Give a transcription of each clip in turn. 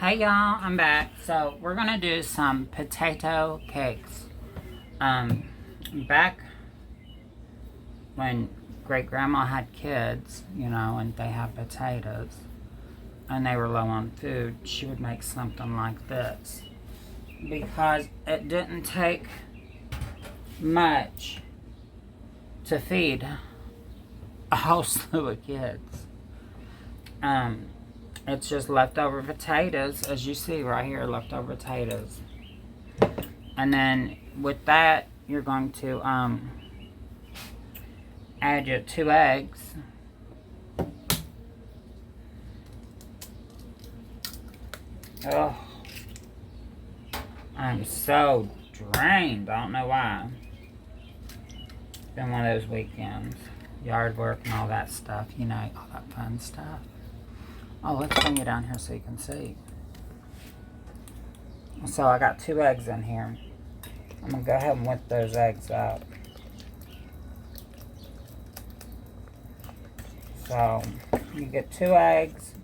Hey y'all, I'm back. So we're gonna do some potato cakes. Back when great grandma had kids, and they had potatoes and they were low on food, she would make something like this. Because it didn't take much to feed a whole slew of kids. It's just leftover potatoes, as you see right here, leftover potatoes. And then with that, you're going to add your 2 eggs. Oh, I'm so drained. I don't know why. It's been one of those weekends. Yard work and all that stuff, all that fun stuff. Oh, let's bring you down here so you can see. So I got 2 eggs in here. I'm going to go ahead and whip those eggs up. So you get 2 eggs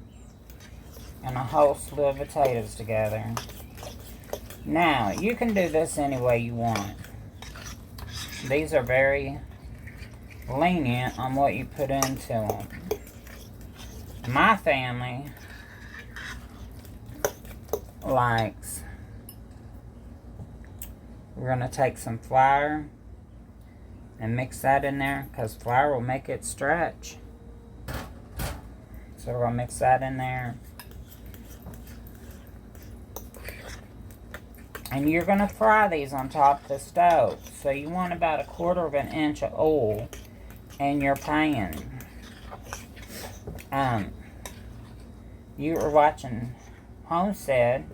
and a whole slew of potatoes together. Now, you can do this any way you want. These are very lenient on what you put into them. My family likes, we're going to take some flour and mix that in there because flour will make it stretch. So we're going to mix that in there. And you're going to fry these on top of the stove. So you want about 1/4 of an inch of oil in your pan. You are watching Homestead,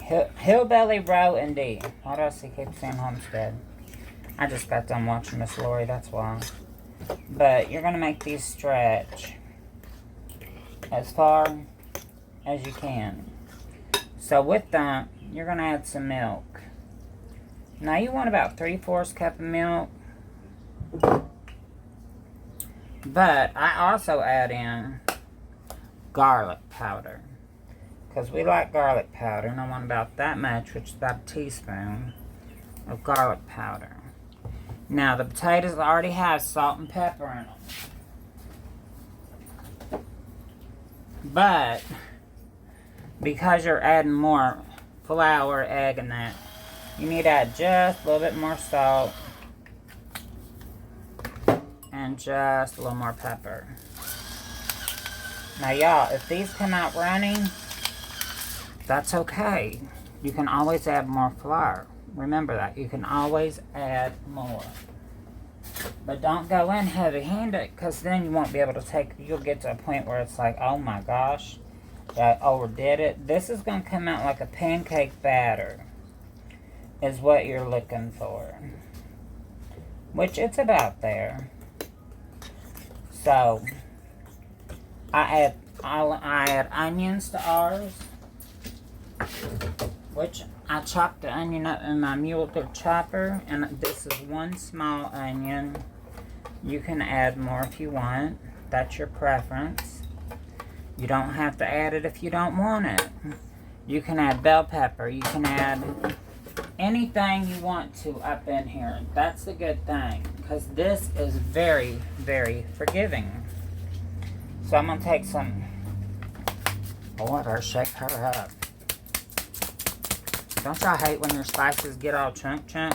Hillbilly Row and D. Why do I keep saying Homestead? I just got done watching Miss Lori, that's why. But you're going to make these stretch as far as you can. So with that, you're going to add some milk. Now you want about 3/4 cup of milk. But I also add in garlic powder. Because we like garlic powder. And I want about that much, which is about a teaspoon of garlic powder. Now the potatoes already have salt and pepper in them. But because you're adding more flour, egg, and that, you need to add just a little bit more salt and just a little more pepper. Now y'all, if these come out running, that's okay. You can always add more flour. Remember that. You can always add more. But don't go in heavy-handed, because then you won't be able to you'll get to a point where it's like, oh my gosh, I overdid it. This is going to come out like a pancake batter, is what you're looking for. Which it's about there. So, I add onions to ours, which I chopped the onion up in my mule deer chopper, and this is 1 small onion. You can add more if you want. That's your preference. You don't have to add it if you don't want it. You can add bell pepper. You can add anything you want to up in here. That's the good thing, because this is very, very forgiving. So I'm going to take some, oh, I better shake her up. Don't y'all hate when your spices get all chunk? I'm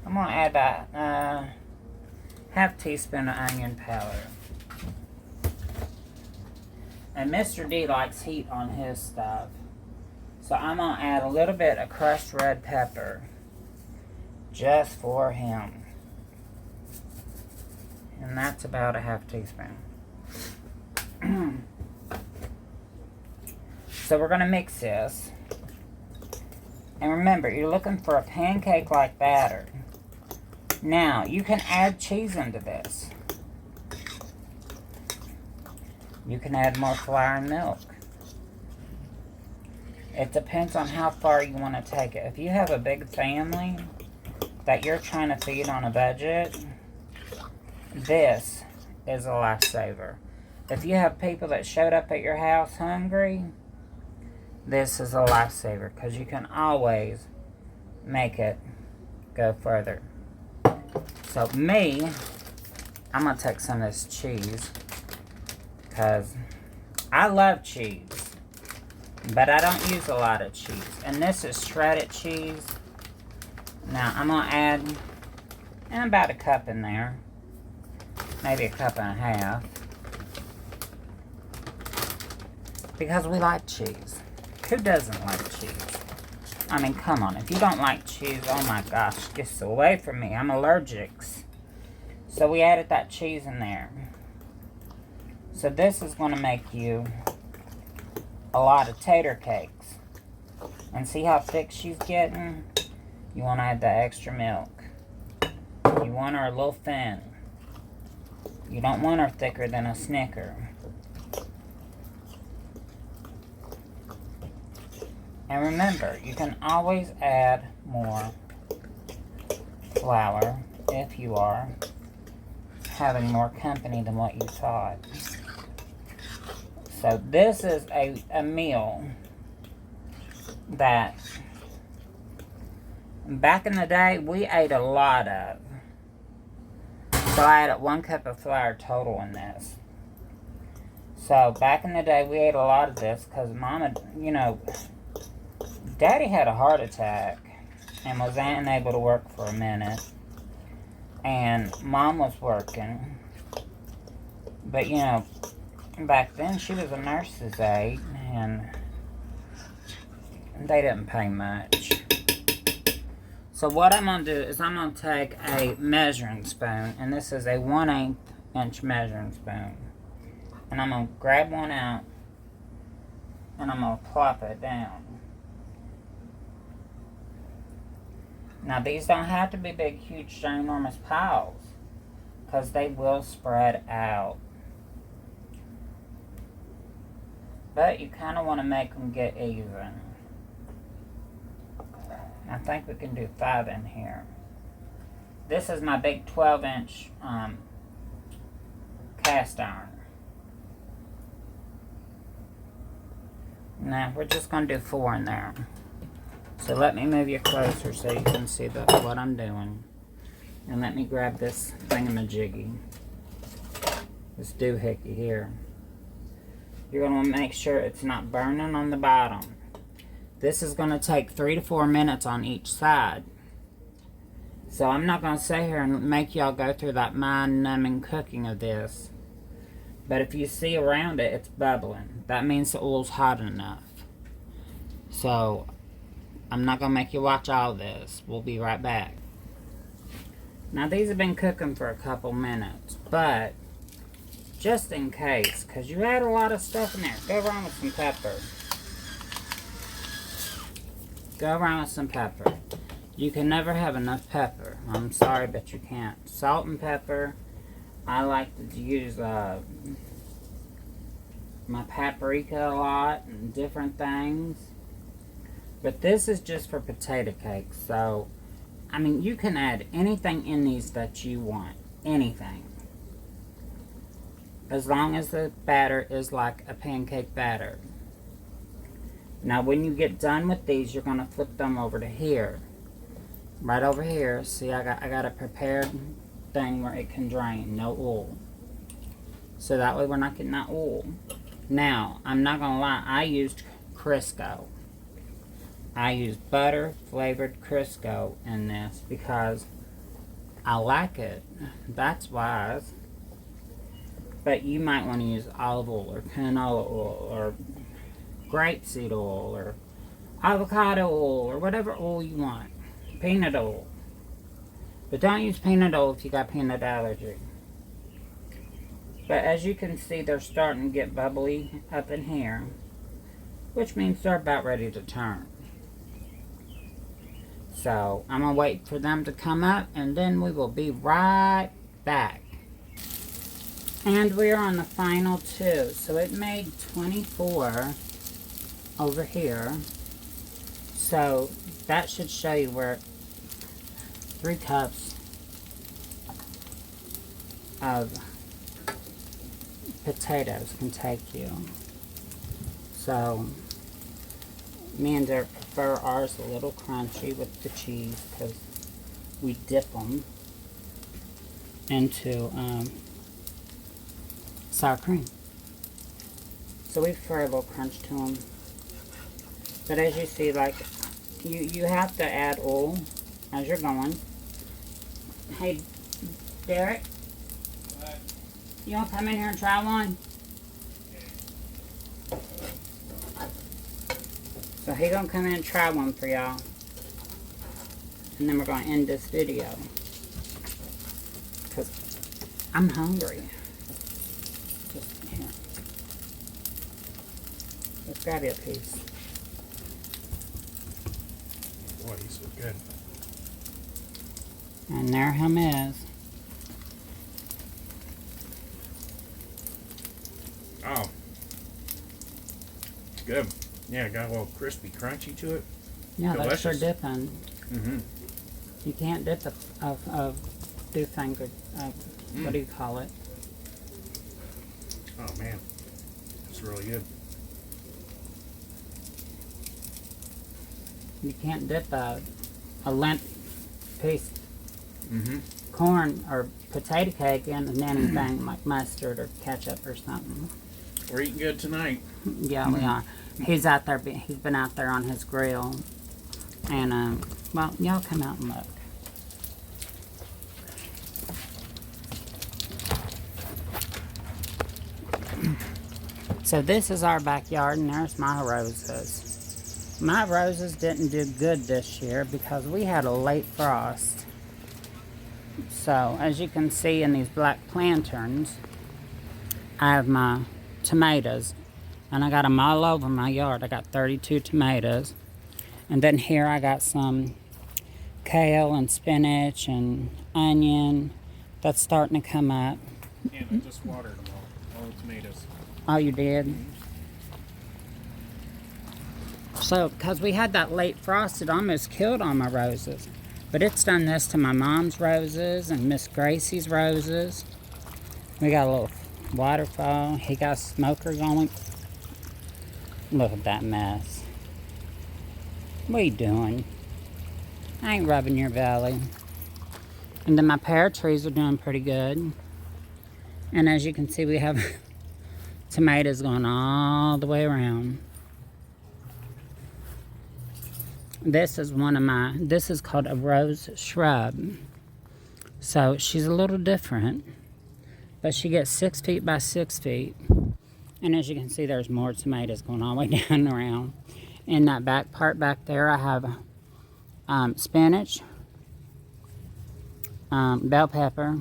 going to add about half teaspoon of onion powder. And Mr. D likes heat on his stuff. So I'm going to add a little bit of crushed red pepper. Just for him. And that's about a half teaspoon. So we're going to mix this. And remember, you're looking for a pancake-like batter. Now, you can add cheese into this. You can add more flour and milk. It depends on how far you want to take it. If you have a big family that you're trying to feed on a budget, this is a lifesaver. If you have people that showed up at your house hungry, this is a lifesaver because you can always make it go further. So me, I'm going to take some of this cheese because I love cheese, but I don't use a lot of cheese. And this is shredded cheese. Now I'm going to add about a cup in there, maybe a cup and a half, because we like cheese. Who doesn't like cheese? I mean, come on. If you don't like cheese, oh my gosh, get away from me. I'm allergic. So we added that cheese in there. So this is going to make you a lot of tater cakes. And see how thick she's getting? You want to add that extra milk. You want her a little thin. You don't want her thicker than a Snicker. And remember, you can always add more flour if you are having more company than what you thought. So this is a meal that back in the day we ate a lot of. So I added 1 cup of flour total in this. So back in the day we ate a lot of this because Mama, Daddy had a heart attack and was unable to work for a minute. And Mom was working. But, back then she was a nurse's aide and they didn't pay much. So what I'm going to do is I'm going to take a measuring spoon. And this is a 1/8 inch measuring spoon. And I'm going to grab one out and I'm going to plop it down. Now these don't have to be big, huge, ginormous piles, because they will spread out. But you kind of want to make them get even. I think we can do 5 in here. This is my big 12-inch cast iron. Now we're just going to do 4 in there. So let me move you closer so you can see what I'm doing. And let me grab this thingamajiggy. This doohickey here. You're going to make sure it's not burning on the bottom. This is going to take 3 to 4 minutes on each side. So I'm not going to sit here and make y'all go through that mind-numbing cooking of this. But if you see around it, it's bubbling. That means the oil's hot enough. So I'm not going to make you watch all this. We'll be right back. Now these have been cooking for a couple minutes, but just in case, because you add a lot of stuff in there, go around with some pepper. Go around with some pepper. You can never have enough pepper. I'm sorry, but you can't. Salt and pepper. I like to use my paprika a lot and different things. But this is just for potato cakes. So, I mean, you can add anything in these that you want. Anything. As long as the batter is like a pancake batter. Now, when you get done with these, you're going to flip them over to here. Right over here. See, I got a prepared thing where it can drain. No oil. So that way we're not getting that oil. Now, I'm not going to lie. I used Crisco. I use butter flavored Crisco in this because I like it. That's wise. But you might want to use olive oil or canola oil or grapeseed oil or avocado oil or whatever oil you want. Peanut oil. But don't use peanut oil if you got peanut allergy. But as you can see, they're starting to get bubbly up in here, which means they're about ready to turn. So, I'm going to wait for them to come up, and then we will be right back. And we are on the final 2. So, it made 24 over here. So, that should show you where 3 cups of potatoes can take you. So, me and Derek prefer ours a little crunchy with the cheese because we dip them into sour cream. So we prefer a little crunch to them. But as you see, like, you have to add oil as you're going. Hey, Derek, what? You want to come in here and try one? So he's going to come in and try one for y'all. And then we're going to end this video. Because I'm hungry. Just here. Let's grab you a piece. Boy, he's so good. And there him is. Oh. It's good. Yeah, it got a little crispy, crunchy to it. Yeah, Delicious. that's for dipping. Mm-hmm. You can't dip a do finger, what do you call it? Oh, man. It's really good. You can't dip a limp piece Mm-hmm. corn or potato cake in anything like mustard or ketchup or something. We're eating good tonight. Yeah, we are. He's out there. He's been out there on his grill, and well, y'all come out and look. So this is our backyard, and there's my roses. My roses didn't do good this year because we had a late frost. So, as you can see in these black planterns, I have my tomatoes, and I got them all over my yard. I got 32 tomatoes, and then here I got some kale and spinach and onion that's starting to come up. And I just watered them all the tomatoes. Oh, you did? So, because we had that late frost, it almost killed all my roses. But it's done this to my mom's roses and Miss Gracie's roses. We got a little waterfall. He got smokers on it. Look at that mess. What are you doing? I ain't rubbing your belly. And then my pear trees are doing pretty good. And as you can see, we have tomatoes going all the way around. This is this is called a rose shrub. So she's a little different, but she gets 6 feet by 6 feet. And as you can see, there's more tomatoes going all the way down and around. In that back part back there, I have spinach, bell pepper,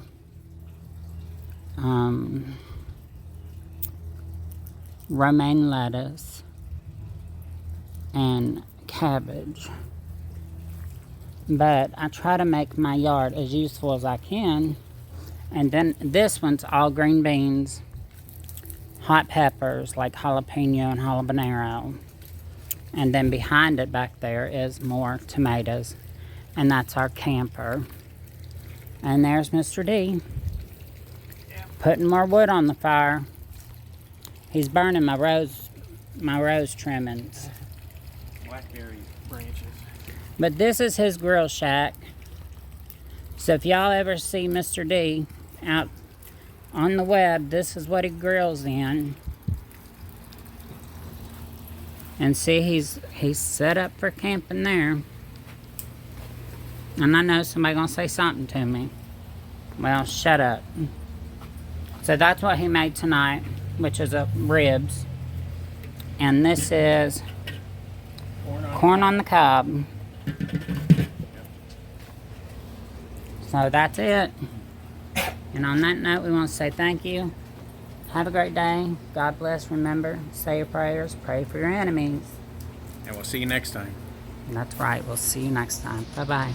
romaine lettuce, and cabbage. But I try to make my yard as useful as I can. And then this one's all green beans, hot peppers like jalapeno and habanero. And then behind it back there is more tomatoes. And that's our camper. And there's Mr. D. Putting more wood on the fire. He's burning my rose trimmings. Blackberry branches. But this is his grill shack. So if y'all ever see Mr. D out on the web, this is what he grills in. And see, he's set up for camping there. And I know somebody's gonna say something to me. Well, shut up. So that's what he made tonight, which is ribs. And this is corn on the cob. So that's it. And on that note, we want to say thank you. Have a great day. God bless. Remember, say your prayers. Pray for your enemies. And we'll see you next time. That's right. We'll see you next time. Bye-bye.